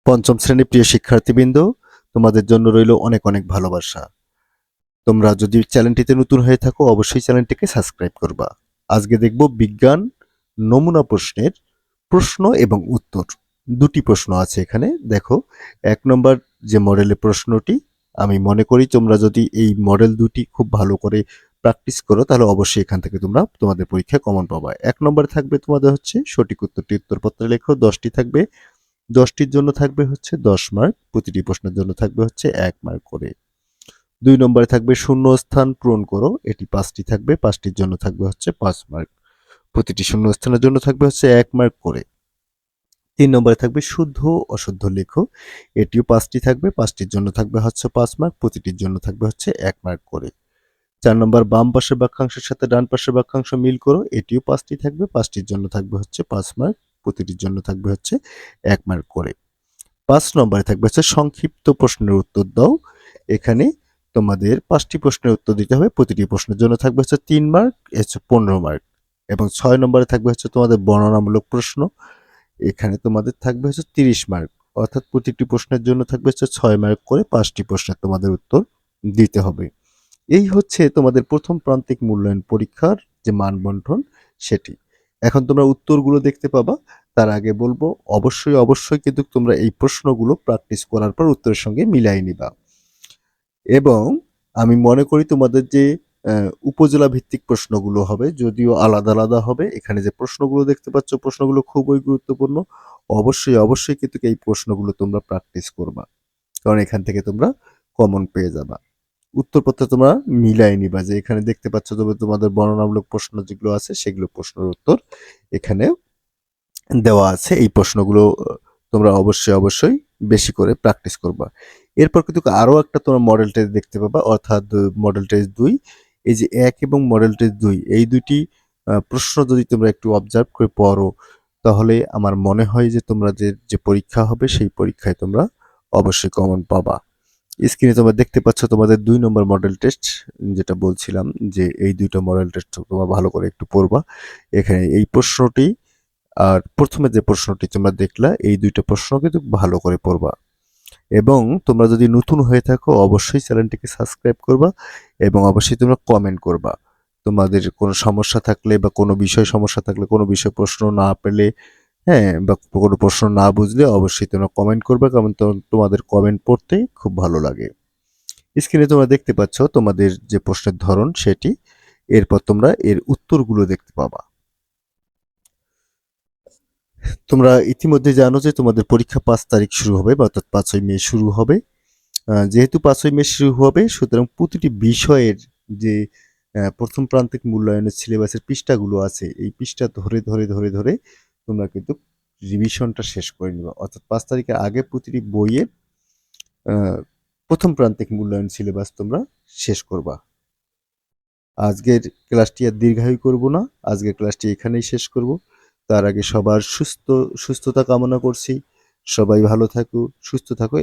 পঞ্চম শ্রেণীর প্রিয় শিক্ষার্থীবৃন্দ, তোমাদের জন্য রইল অনেক অনেক ভালোবাসা। তোমরা যদি চ্যানেলটিতে নতুন হয়ে থাকো অবশ্যই চ্যানেলটিকে সাবস্ক্রাইব করবা। আজকে দেখব বিজ্ঞান নমুনা প্রশ্নের প্রশ্ন এবং উত্তর। দুটি প্রশ্ন আছে এখানে। দেখো, ১ নম্বর যে মডেলের প্রশ্নটি, আমি মনে করি তোমরা যদি এই মডেল দুটি খুব ভালো করে প্র্যাকটিস করো তাহলে অবশ্যই এখান থেকে তোমরা তোমাদের পরীক্ষায় কমন পাবা। ১ নম্বরে থাকবে তোমাদের হচ্ছে সঠিক উত্তরটি উত্তরপত্রে লেখো। ১০টি থাকবে, ১০টির জন্য থাকবে হচ্ছে ১০ মার্ক, প্রতিটি প্রশ্নের জন্য থাকবে হচ্ছে ১ মার্ক করে। ২ নম্বরে থাকবে শূন্যস্থান পূরণ করো, এটি ৫টি থাকবে, ৫টির জন্য থাকবে হচ্ছে ৫ মার্ক, প্রতিটি শূন্যস্থানের জন্য থাকবে হচ্ছে ১ মার্ক করে। ৩ নম্বরে থাকবে শুদ্ধ অশুদ্ধ লেখো, এটিও ৫টি থাকবে, ৫টির জন্য থাকবে হচ্ছে ৫ মার্ক, প্রতিটির জন্য থাকবে হচ্ছে ১ মার্ক করে। ৪ নম্বর বাম পাশের বাক্যাংশের সাথে ডান পাশের বাক্যাংশ মিল করো, এটিও ৫টি থাকবে, ৫টির জন্য থাকবে হচ্ছে ৫ মার্ক, প্রতিটির জন্য থাকবে হচ্ছে ১ মার্ক করে। ৫ নম্বরে থাকবে হচ্ছে সংক্ষিপ্ত প্রশ্নের উত্তর দাও। এখানে তোমাদের ৫টি প্রশ্নের উত্তর দিতে হবে, প্রতিটি প্রশ্নের জন্য থাকবে হচ্ছে ৩ মার্ক, হচ্ছে ১৫ মার্ক। এবং ৬ নম্বরে থাকবে হচ্ছে তোমাদের বর্ণনামূলক প্রশ্ন, এখানে তোমাদের থাকবে হচ্ছে ৩০ মার্ক, অর্থাৎ প্রতিটি প্রশ্নের জন্য থাকবে হচ্ছে ৬ মার্ক করে ৫টি প্রশ্নের তোমাদের উত্তর দিতে হবে। এই হচ্ছে তোমাদের প্রথম প্রান্তিক মূল্যায়ন পরীক্ষার যে মানবন্টন সেটি। এখন তোমরা উত্তরগুলো দেখতে পাবা। তার আগে বলবো অবশ্যই কিন্তু তোমরা এই প্রশ্নগুলো প্র্যাকটিস করার পর উত্তরের সঙ্গে মিলাই নিবা। এবং আমি মনে করি তোমাদের যে উপজেলা ভিত্তিক প্রশ্নগুলো হবে, যদিও আলাদা হবে, এখানে যে প্রশ্নগুলো দেখতে পাচ্ছ প্রশ্নগুলো খুবই গুরুত্বপূর্ণ। অবশ্যই কিন্তু এই প্রশ্নগুলো তোমরা প্র্যাকটিস করবা, কারণ এখান থেকে তোমরা কমন পেয়ে যাবা। উত্তরপত্রে তোমরা মিলাই নিবা যে এখানে দেখতে পাচ্ছ তবে তোমাদের বর্ণনামূলক প্রশ্ন যেগুলো আছে সেগুলো প্রশ্নের উত্তর এখানে দেওয়া আছে। এই প্রশ্নগুলো তোমরা অবশ্যই বেশি করে প্র্যাকটিস করবা। এরপর কিন্তু আরো একটা তোমরা মডেল টেস্ট দেখতে পাবা, অর্থাৎ মডেল টেস্ট ২। এই যে ১ এবং মডেল টেস্ট ২, এই দুটি প্রশ্ন যদি তোমরা একটু অবজার্ভ করে পড়ো তাহলে আমার মনে হয় যে তোমরা যে পরীক্ষা হবে সেই পরীক্ষায় তোমরা অবশ্যই কমন পাবা। স্ক্রিনে তোমরা দেখতে পাচ্ছ তোমাদের ২ নম্বর মডেল টেস্ট, যেটা বলছিলাম যে এই ২টা মডেল টেস্ট তোমরা ভালো করে একটু পড়বা। এখানে এই প্রশ্নটি আর প্রথমে যে প্রশ্নটি তোমরা দেখলা, এই ২টা প্রশ্ন কিন্তু ভালো করে পড়বা। এবং তোমরা যদি নতুন হয়ে থাকো অবশ্যই চ্যানেলটিকে সাবস্ক্রাইব করবা এবং অবশ্যই তোমরা কমেন্ট করবা। তোমাদের কোনো সমস্যা থাকলে বা কোনো বিষয় সমস্যা থাকলে, কোনো বিষয় প্রশ্ন না পেলে, হ্যাঁ, বা কোনো প্রশ্ন না বুঝলে অবশ্যই তোমরা কমেন্ট করবে, কারণ তোমাদের কমেন্ট পড়তে খুব ভালো লাগে। স্ক্রিনে তোমরা দেখতে পাচ্ছ তোমাদের যে প্রশ্নের ধরন সেটি, এরপর তোমরা এর উত্তরগুলো দেখতে পাবা। তোমরা ইতিমধ্যে জানো যে তোমাদের পরীক্ষা ৫ তারিখ শুরু হবে, অর্থাৎ ৫ই মে শুরু হবে। যেহেতু ৫ই মে শুরু হবে সুতরাং প্রতিটি বিষয়ের যে প্রথম প্রান্তিক মূল্যায়নের সিলেবাসের পৃষ্ঠাগুলো আছে এই পৃষ্ঠা ধরে তোমরা কিন্তু রিভিশনটা শেষ করে নিবা, অর্থাৎ ৫ তারিখের আগে প্রতিটি বইয়ের প্রথম প্রান্তিক মূল্যায়ন সিলেবাস তোমরা শেষ করবা। আজকের ক্লাসটি আর দীর্ঘায়ু করব না, আজকের ক্লাসটি এখানেই শেষ করব। তার আগে সবার সুস্থতা কামনা করছি। সবাই ভালো থাকো, সুস্থ থাকো।